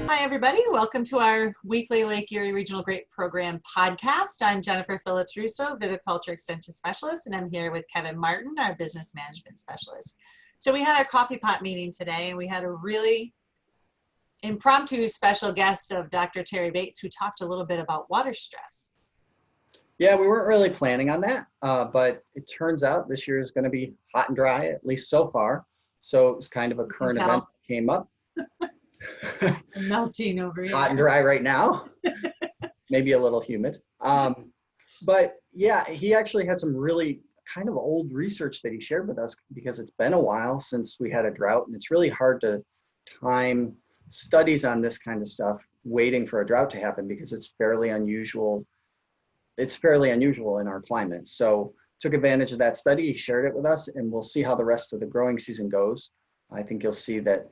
Hi, everybody. Welcome to our weekly Lake Erie Regional Grape Program podcast. I'm Jennifer Phillips-Russo, Viticulture Extension Specialist, and I'm here with Kevin Martin, our Business Management Specialist. So we had our coffee pot meeting today, and we had a really impromptu special guest of Dr. Terry Bates, who talked a little bit about water stress. Yeah, we weren't really planning on that, but it turns out this year is going to be hot and dry, at least so far. So it was kind of a current event that came up. I'm melting over here. Hot and dry right now, maybe a little humid. But yeah, he actually had some really kind of old research that he shared with us, because it's been a while since we had a drought, and it's really hard to time studies on this kind of stuff waiting for a drought to happen, because it's fairly unusual. It's fairly unusual in our climate. So took advantage of that study, he shared it with us, and we'll see how the rest of the growing season goes. I think you'll see that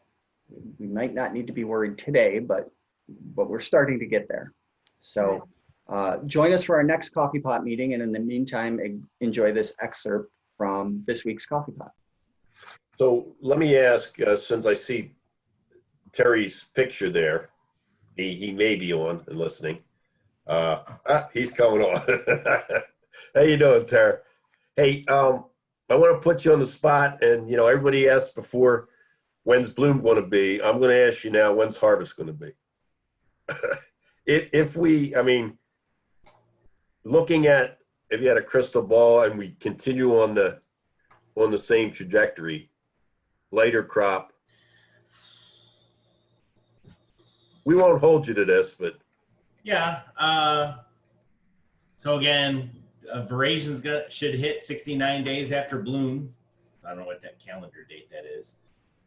we might not need to be worried today, but we're starting to get there. So join us for our next coffee pot meeting, and in the meantime, enjoy this excerpt from this week's coffee pot. So let me ask, since I see Terry's picture there, he may be on and listening. He's coming on. How you doing, Terry? Hey, I want to put you on the spot, and everybody asked before, when's bloom going to be? I'm going to ask you now, when's harvest going to be? Looking at, if you had a crystal ball and we continue on the same trajectory, later crop, we won't hold you to this, but yeah. So again, verations should hit 69 days after bloom. I don't know what that calendar date that is.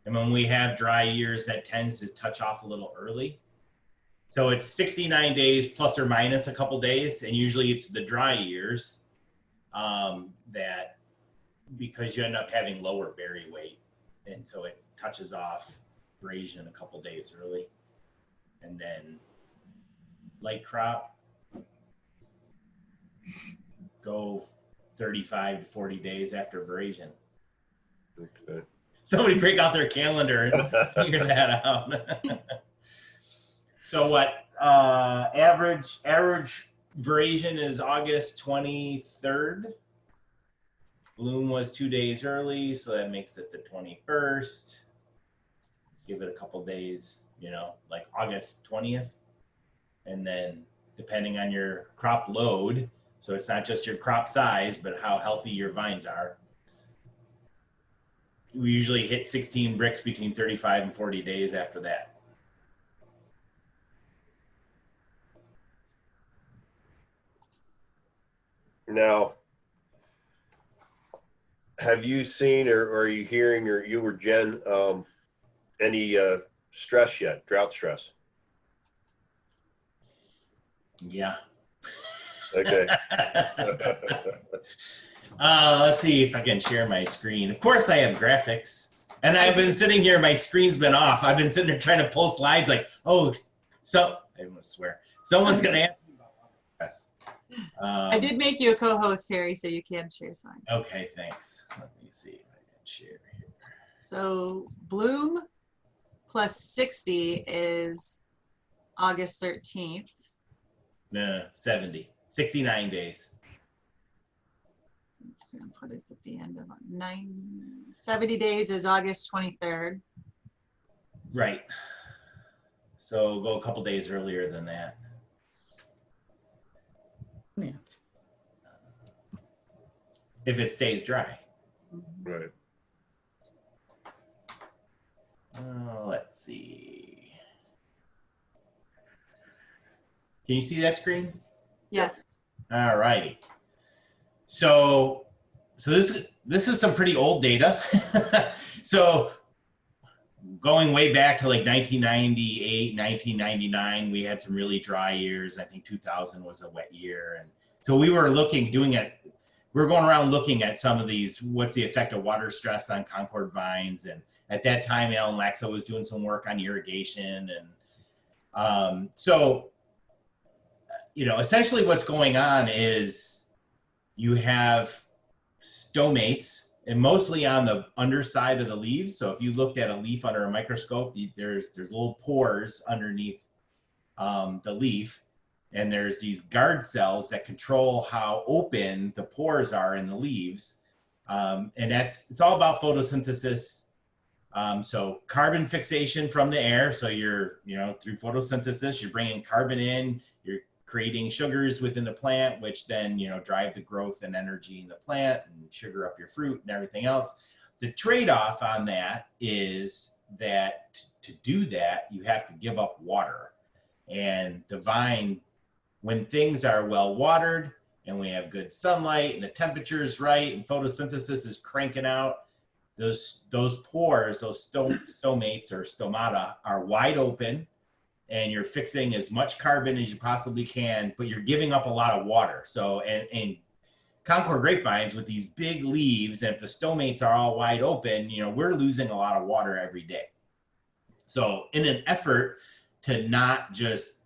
And when we have dry years, that tends to touch off a little early. So it's 69 days plus or minus a couple days. And usually it's the dry years that, because you end up having lower berry weight. And so it touches off verasion a couple days early. And then late crop, go 35 to 40 days after verasion. okay. Somebody break out their calendar and figure that out. So what, average verasion is August 23rd. Bloom was 2 days early, so that makes it the 21st. Give it a couple days, like August 20th. And then depending on your crop load, so it's not just your crop size, but how healthy your vines are. We usually hit 16 bricks between 35 and 40 days after that. Now, have you seen, or are you hearing, or you or Jen, any stress yet, drought stress? Yeah. Okay. Let's see if I can share my screen. Of course I have graphics, and I've been sitting here, my screen's been off. I've been sitting there trying to pull slides like, I swear, someone's going to ask me about stress. I did make you a co-host, Terry, so you can share sign. Okay, thanks. Let me see if I can share here. So bloom plus 60 is August 13th. No, 70, 69 days. It's going to put us at the end of 70 days is August 23rd. Right. So go a couple days earlier than that. Yeah. If it stays dry. Right. Let's see. Can you see that screen? Yes. All righty. So this is some pretty old data. So going way back to like 1998, 1999, we had some really dry years. I think 2000 was a wet year. And so we were we're going around looking at some of these, what's the effect of water stress on Concord vines. And at that time, Alan Laxa was doing some work on irrigation. And so, essentially what's going on is you have stomates and mostly on the underside of the leaves. So if you looked at a leaf under a microscope, there's little pores underneath the leaf, and there's these guard cells that control how open the pores are in the leaves. And it's all about photosynthesis. So carbon fixation from the air. So you're, through photosynthesis, you're bringing carbon in, you're creating sugars within the plant, which then, drive the growth and energy in the plant and sugar up your fruit and everything else. The trade-off on that is that to do that, you have to give up water. And the vine, when things are well watered and we have good sunlight and the temperature is right and photosynthesis is cranking out, those pores, those stomates or stomata are wide open, and you're fixing as much carbon as you possibly can, but you're giving up a lot of water. So, and Concord grapevines with these big leaves, and if the stomates are all wide open, we're losing a lot of water every day. So in an effort to not just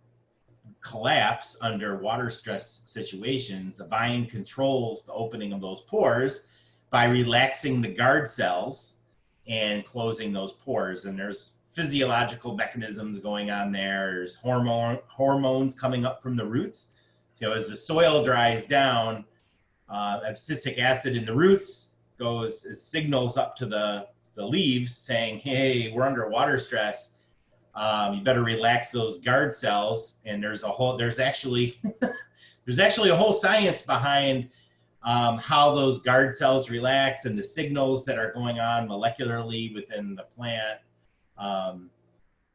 collapse under water stress situations, the vine controls the opening of those pores by relaxing the guard cells and closing those pores. And there's physiological mechanisms going on there. There's hormones coming up from the roots. So as the soil dries down, abscisic acid in the roots signals up to the leaves saying, hey, we're under water stress. You better relax those guard cells. And there's actually a whole science behind how those guard cells relax and the signals that are going on molecularly within the plant.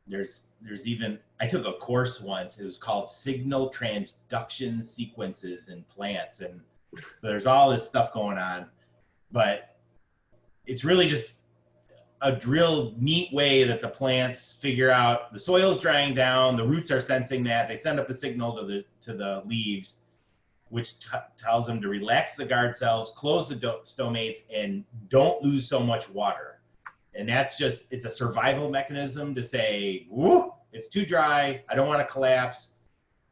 There's even, I took a course once, it was called signal transduction sequences in plants. And there's all this stuff going on, but it's really just a real neat way that the plants figure out the soil's drying down, the roots are sensing that, they send up a signal to the leaves, which tells them to relax the guard cells, close the stomates, and don't lose so much water. And that's just, it's a survival mechanism to say, whoo, it's too dry, I don't want to collapse.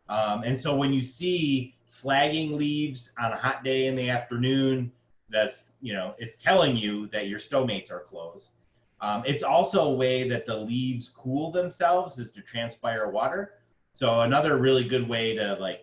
And so when you see flagging leaves on a hot day in the afternoon, that's, it's telling you that your stomates are closed. It's also a way that the leaves cool themselves is to transpire water. So another really good way to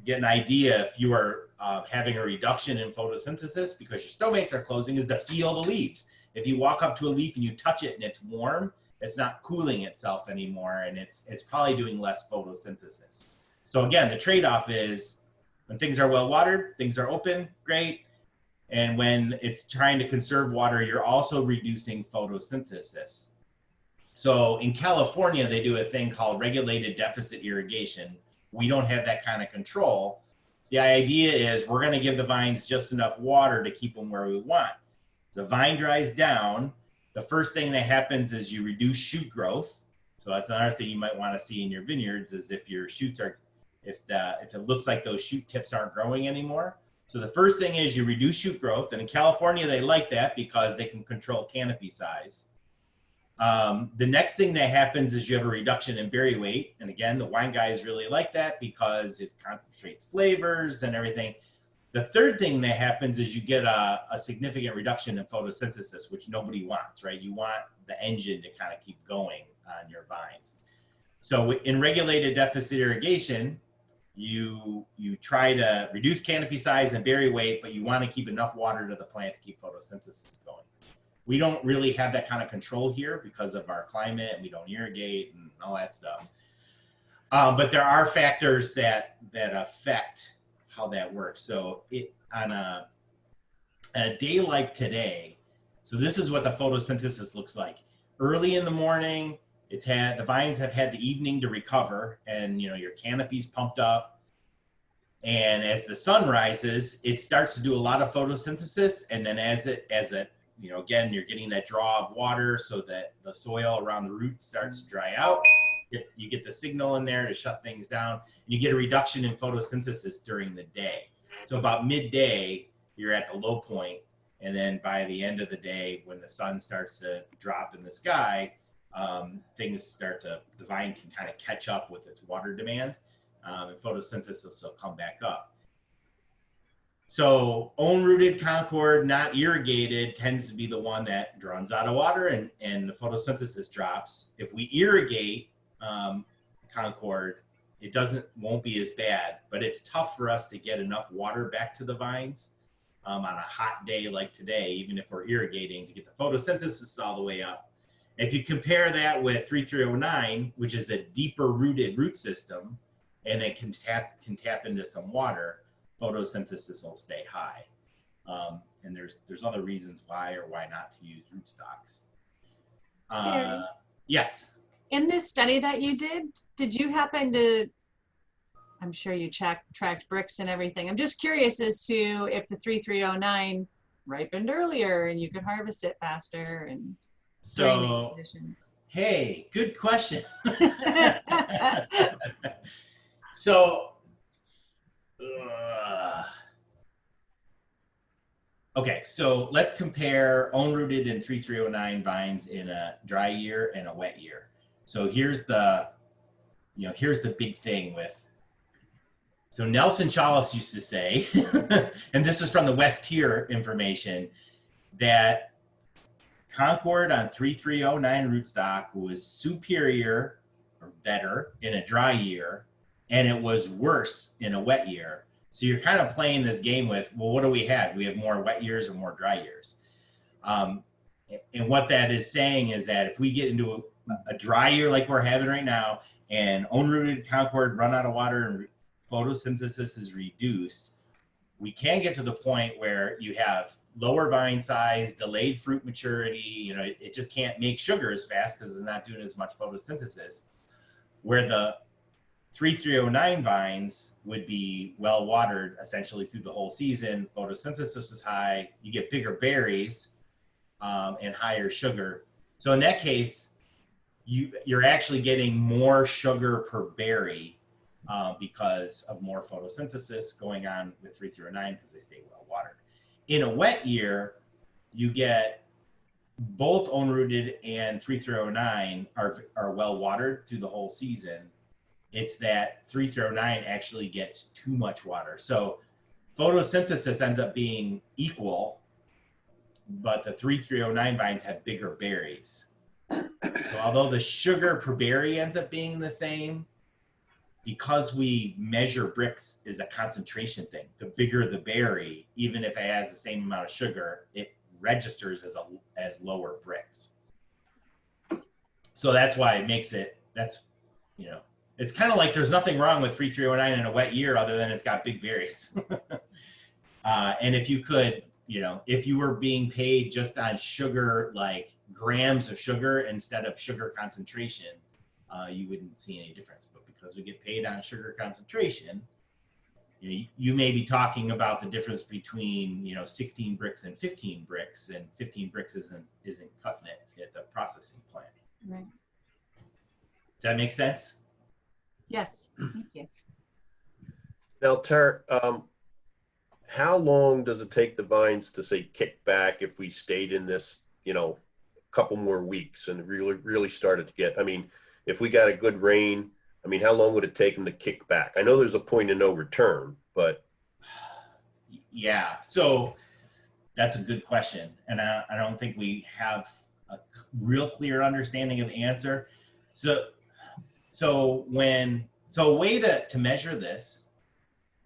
get an idea if you are having a reduction in photosynthesis because your stomates are closing is to feel the leaves. If you walk up to a leaf and you touch it and it's warm, it's not cooling itself anymore, and it's probably doing less photosynthesis. So again, the trade-off is when things are well watered, things are open, great. And when it's trying to conserve water, you're also reducing photosynthesis. So in California, they do a thing called regulated deficit irrigation. We don't have that kind of control. The idea is we're going to give the vines just enough water to keep them where we want. The vine dries down. The first thing that happens is you reduce shoot growth. So that's another thing you might want to see in your vineyards is if your shoots are, if it looks like those shoot tips aren't growing anymore. So the first thing is you reduce shoot growth. And in California, they like that because they can control canopy size. The next thing that happens is you have a reduction in berry weight. And again, the wine guys really like that because it concentrates flavors and everything. The third thing that happens is you get a significant reduction in photosynthesis, which nobody wants, right? You want the engine to kind of keep going on your vines. So in regulated deficit irrigation, you try to reduce canopy size and berry weight, but you want to keep enough water to the plant to keep photosynthesis going. We don't really have that kind of control here because of our climate, and we don't irrigate and all that stuff. But there are factors that affect how that works. So on a day like today, so this is what the photosynthesis looks like. Early in the morning, the vines have had the evening to recover, and your canopy's pumped up. And as the sun rises, it starts to do a lot of photosynthesis, and then as it again, you're getting that draw of water so that the soil around the roots starts to dry out. You get the signal in there to shut things down. And you get a reduction in photosynthesis during the day. So about midday, you're at the low point. And then by the end of the day, when the sun starts to drop in the sky, the vine can kind of catch up with its water demand, and photosynthesis will come back up. So own-rooted Concord, not irrigated, tends to be the one that runs out of water and the photosynthesis drops. If we irrigate Concord, it won't be as bad, but it's tough for us to get enough water back to the vines on a hot day like today, even if we're irrigating, to get the photosynthesis all the way up. If you compare that with 3309, which is a deeper rooted root system, and it can tap into some water, photosynthesis will stay high. And there's other reasons why or why not to use rootstocks. Yes. In this study that you did you happen to, I'm sure you tracked bricks and everything. I'm just curious as to if the 3309 ripened earlier and you could harvest it faster and during these conditions. Hey, good question. So, okay, so let's compare own-rooted and 3309 vines in a dry year and a wet year. So here's the big thing with, so Nelson Chalice used to say, and this is from the West Tier information, that Concord on 3309 rootstock was superior or better in a dry year, and it was worse in a wet year. So you're kind of playing this game with, well, what do we have? Do we have more wet years or more dry years? And what that is saying is that if we get into a dry year like we're having right now, and own-rooted Concord run out of water and photosynthesis is reduced, we can get to the point where you have lower vine size, delayed fruit maturity, it just can't make sugar as fast because it's not doing as much photosynthesis, where the 3309 vines would be well watered essentially through the whole season. Photosynthesis is high, you get bigger berries and higher sugar. So in that case, you're actually getting more sugar per berry because of more photosynthesis going on with 3309 because they stay well watered. In a wet year, you get both own-rooted and 3309 are well watered through the whole season. It's that 3309 actually gets too much water. So photosynthesis ends up being equal, but the 3309 vines have bigger berries. So although the sugar per berry ends up being the same, because we measure bricks is a concentration thing. The bigger the berry, even if it has the same amount of sugar, it registers as lower bricks. So that's why it makes it, it's kind of like there's nothing wrong with 3309 in a wet year other than it's got big berries. And if you could, if you were being paid just on sugar, like grams of sugar instead of sugar concentration, you wouldn't see any difference. But because we get paid on sugar concentration, you may be talking about the difference between 16 bricks and 15 bricks, and 15 bricks isn't cutting it at the processing plant. Right. Does that make sense? Yes, thank you. Now, Tara, how long does it take the vines to say kick back if we stayed in this, couple more weeks and really started to get, if we got a good rain, how long would it take them to kick back? I know there's a point of no return, but. Yeah, so that's a good question. And I don't think we have a real clear understanding of the answer. So a way to measure this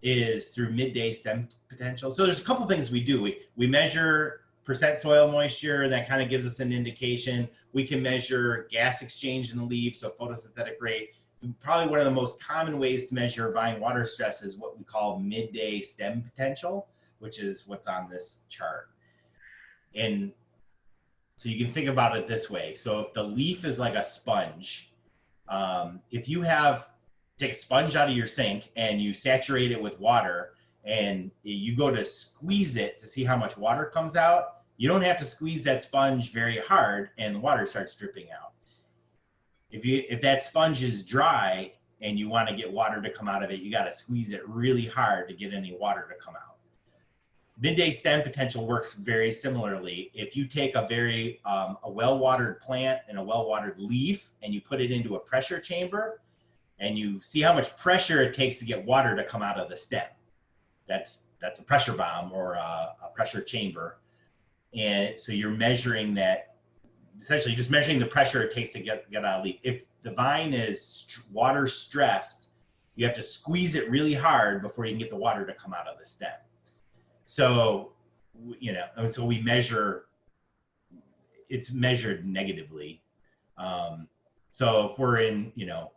is through midday stem potential. So there's a couple things we do. We measure percent soil moisture, and that kind of gives us an indication. We can measure gas exchange in the leaves, so photosynthetic rate. Probably one of the most common ways to measure vine water stress is what we call midday stem potential, which is what's on this chart. And so you can think about it this way. So if the leaf is like a sponge, if you take a sponge out of your sink and you saturate it with water and you go to squeeze it to see how much water comes out, you don't have to squeeze that sponge very hard and the water starts dripping out. If that sponge is dry and you want to get water to come out of it, you got to squeeze it really hard to get any water to come out. Midday stem potential works very similarly. If you take a well-watered plant and a well-watered leaf and you put it into a pressure chamber and you see how much pressure it takes to get water to come out of the stem. That's that's a pressure bomb or a pressure chamber. And so you're measuring that, essentially just measuring the pressure it takes to get out of leaf. If the vine is water stressed, you have to squeeze it really hard before you can get the water to come out of the stem. So, you know, and so we measure, it's measured negatively. So if we're in, you know,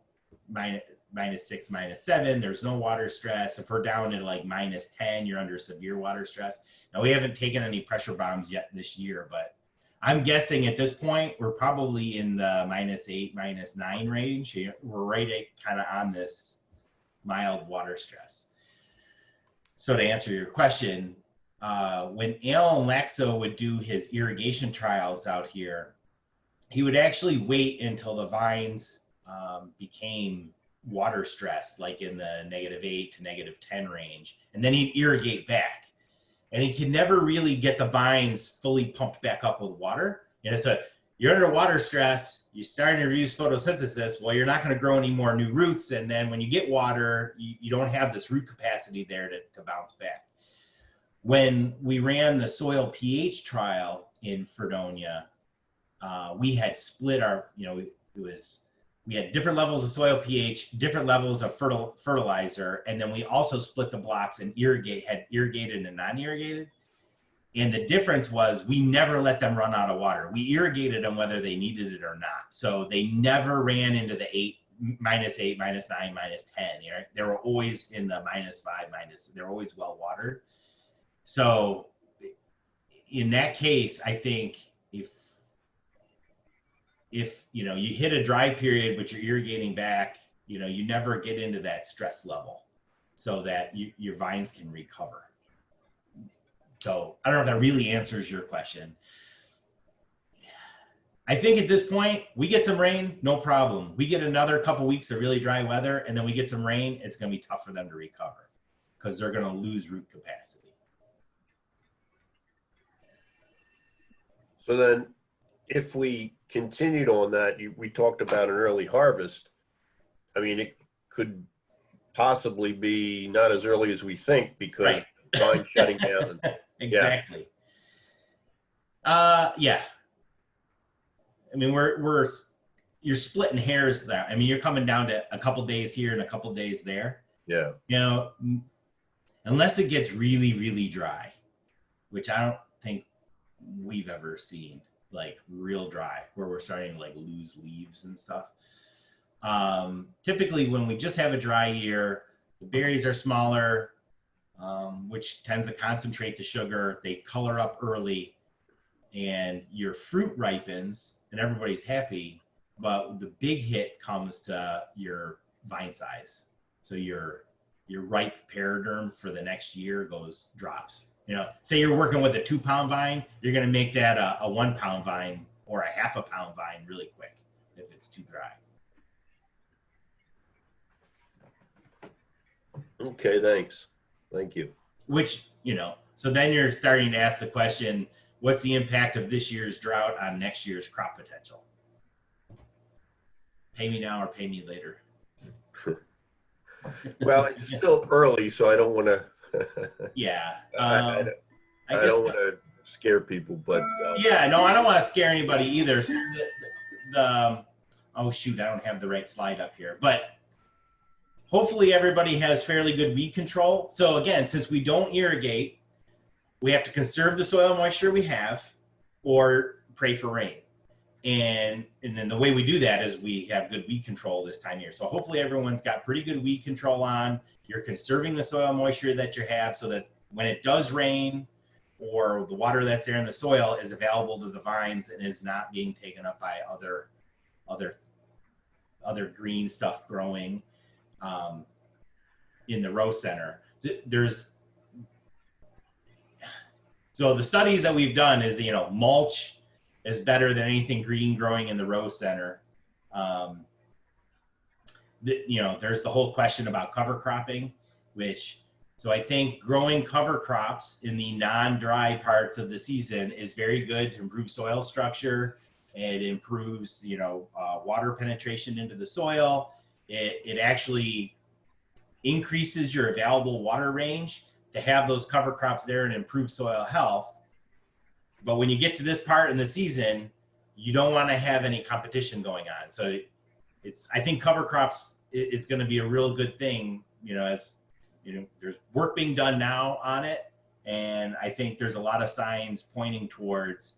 -6, -7, there's no water stress. If we're down to like -10, you're under severe water stress. Now we haven't taken any pressure bombs yet this year, but I'm guessing at this point, we're probably in the -8, -9 range. We're right at kind of on this mild water stress. So to answer your question, when Alan Laxo would do his irrigation trials out here, he would actually wait until the vines became water stressed, like in the -8 to -10 range, and then he'd irrigate back. And he could never really get the vines fully pumped back up with water. And so you're under water stress, you're starting to reduce photosynthesis, well, you're not going to grow any more new roots. And then when you get water, you don't have this root capacity there to bounce back. When we ran the soil pH trial in Fredonia, we had split our, you know, we had different levels of soil pH, different levels of fertilizer, and then we also split the blocks and had irrigated and non-irrigated. And the difference was we never let them run out of water. We irrigated them whether they needed it or not. So they never ran into the -8, -9, -10. You know, they were always in the -5, they're always well watered. So in that case, I think if you know you hit a dry period but you're irrigating back, you know, you never get into that stress level so that your vines can recover. So I don't know if that really answers your question. I think at this point we get some rain, no problem. We get another couple weeks of really dry weather and then we get some rain, it's going to be tough for them to recover because they're going to lose root capacity. So then if we continued on that, we talked about an early harvest. I mean, it could possibly be not as early as we think because vine shutting down. Exactly. Yeah. I mean, you're splitting hairs there. I mean, you're coming down to a couple days here and a couple days there. Yeah. You know, unless it gets really, really dry, which I don't think we've ever seen. Like real dry where we're starting to like lose leaves and stuff. Typically when we just have a dry year, the berries are smaller, which tends to concentrate the sugar. They color up early and your fruit ripens and everybody's happy. But the big hit comes to your vine size. So your ripe paraderm for the next year drops. You know, say you're working with a 2-pound vine, you're going to make that a 1-pound vine or a ½ pound vine really quick if it's too dry. Okay, thanks. Thank you. Which, you know, so then you're starting to ask the question, what's the impact of this year's drought on next year's crop potential? Pay me now or pay me later. Well, it's still early, so I don't want to. Yeah. I don't want to scare people, but yeah, no, I don't want to scare anybody either. So oh shoot, I don't have the right slide up here, but hopefully everybody has fairly good weed control. So again, since we don't irrigate, we have to conserve the soil moisture we have or pray for rain. And then the way we do that is we have good weed control this time of year. So hopefully everyone's got pretty good weed control on. You're conserving the soil moisture that you have so that when it does rain or the water that's there in the soil is available to the vines and is not being taken up by other green stuff growing in the row center. So the studies that we've done is, you know, mulch is better than anything green growing in the row center. You know, there's the whole question about cover cropping, so I think growing cover crops in the non-dry parts of the season is very good to improve soil structure. It improves, you know, water penetration into the soil. It actually increases your available water range to have those cover crops there and improve soil health. But when you get to this part in the season, you don't want to have any competition going on. So I think cover crops is going to be a real good thing, as there's work being done now on it. And I think there's a lot of signs pointing towards,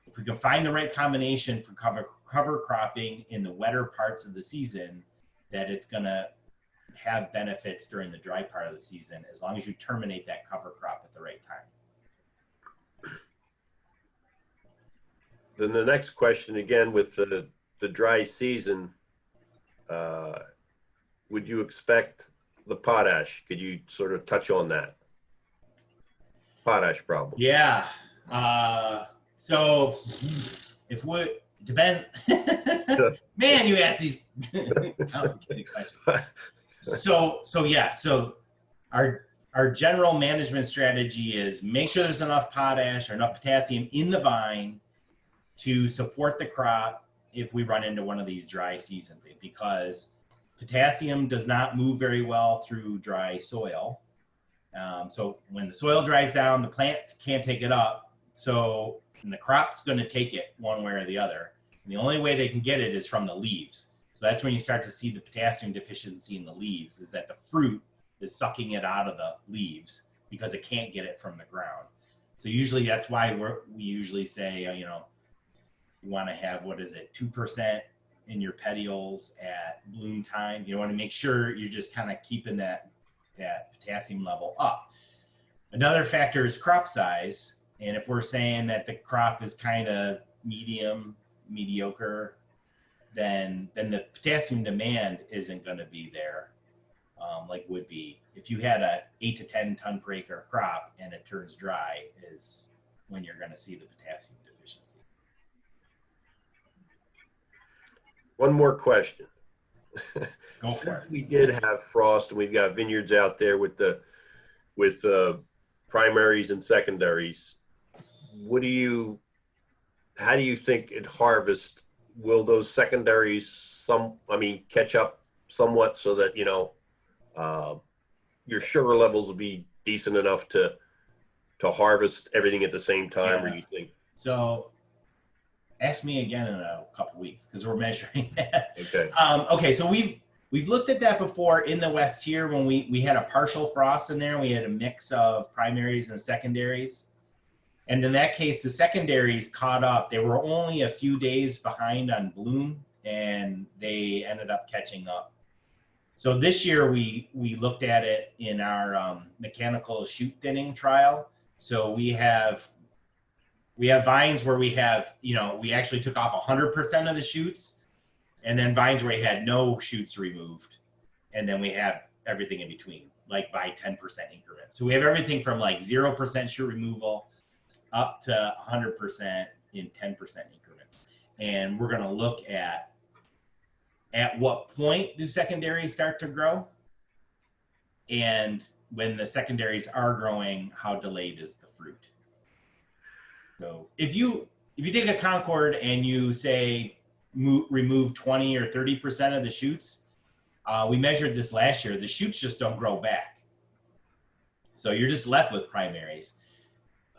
if we can find the right combination for cover cropping in the wetter parts of the season, that it's going to have benefits during the dry part of the season, as long as you terminate that cover crop at the right time. Then the next question, again, with the dry season, would you expect the potash? Could you sort of touch on that? Potash problem. Yeah. So if we depend, man, you ask these complicated questions. So yeah. So our general management strategy is make sure there's enough potash or enough potassium in the vine to support the crop if we run into one of these dry season things, because potassium does not move very well through dry soil. So when the soil dries down, the plant can't take it up. And the crop's going to take it one way or the other. And the only way they can get it is from the leaves. So that's when you start to see the potassium deficiency in the leaves, is that the fruit is sucking it out of the leaves because it can't get it from the ground. So usually that's why we usually say, you want to have, 2% in your petioles at bloom time. You want to make sure you're just kind of keeping that potassium level up. Another factor is crop size. And if we're saying that the crop is kind of mediocre, then the potassium demand isn't going to be there like would be if you had a 8 to 10 ton per acre crop and it turns dry, is when you're going to see the potassium deficiency. One more question. Go for it. We did have frost, and we've got vineyards out there with primaries and secondaries. How do you think at harvest will those secondaries catch up somewhat, so that your sugar levels will be decent enough to harvest everything at the same time? Yeah. Or you think? So ask me again in a couple weeks, because we're measuring that. Okay. Okay, so we've looked at that before in the West here when we had a partial frost in there. We had a mix of primaries and secondaries. And in that case, the secondaries caught up. They were only a few days behind on bloom, and they ended up catching up. So this year we looked at it in our mechanical shoot thinning trial. So we have vines where we actually took off 100% of the shoots, and then vines where we had no shoots removed. And then we have everything in between, like by 10% increments. So we have everything from like 0% shoot removal up to 100% in 10% increments. And we're going to look at what point do secondaries start to grow? And when the secondaries are growing, how delayed is the fruit? So if you take a Concord and you say remove 20 or 30% of the shoots, we measured this last year, the shoots just don't grow back. So you're just left with primaries.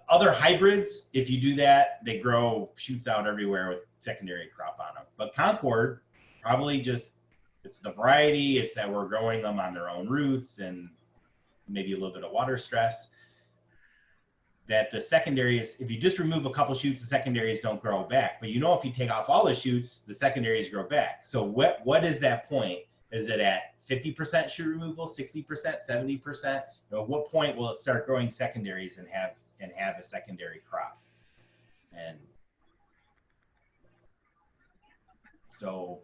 Other hybrids, if you do that, they grow shoots out everywhere with secondary crop on them. But Concord, probably it's the variety, it's that we're growing them on their own roots and maybe a little bit of water stress. That the secondaries, if you just remove a couple shoots, the secondaries don't grow back. But if you take off all the shoots, the secondaries grow back. So what is that point? Is it at 50% shoot removal, 60%, 70%? At what point will it start growing secondaries and have a secondary crop? And so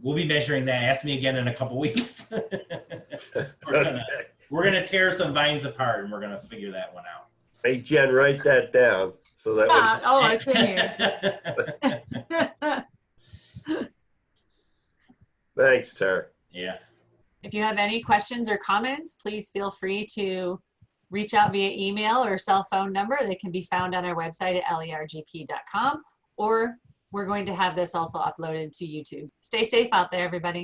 we'll be measuring that. Ask me again in a couple weeks. We're gonna tear some vines apart, and we're gonna figure that one out. Hey, Jen, write that down so that I can. Thanks, Tara. Yeah. If you have any questions or comments, please feel free to reach out via email or cell phone number. They can be found on our website at lergp.com, or we're going to have this also uploaded to YouTube. Stay safe out there, everybody.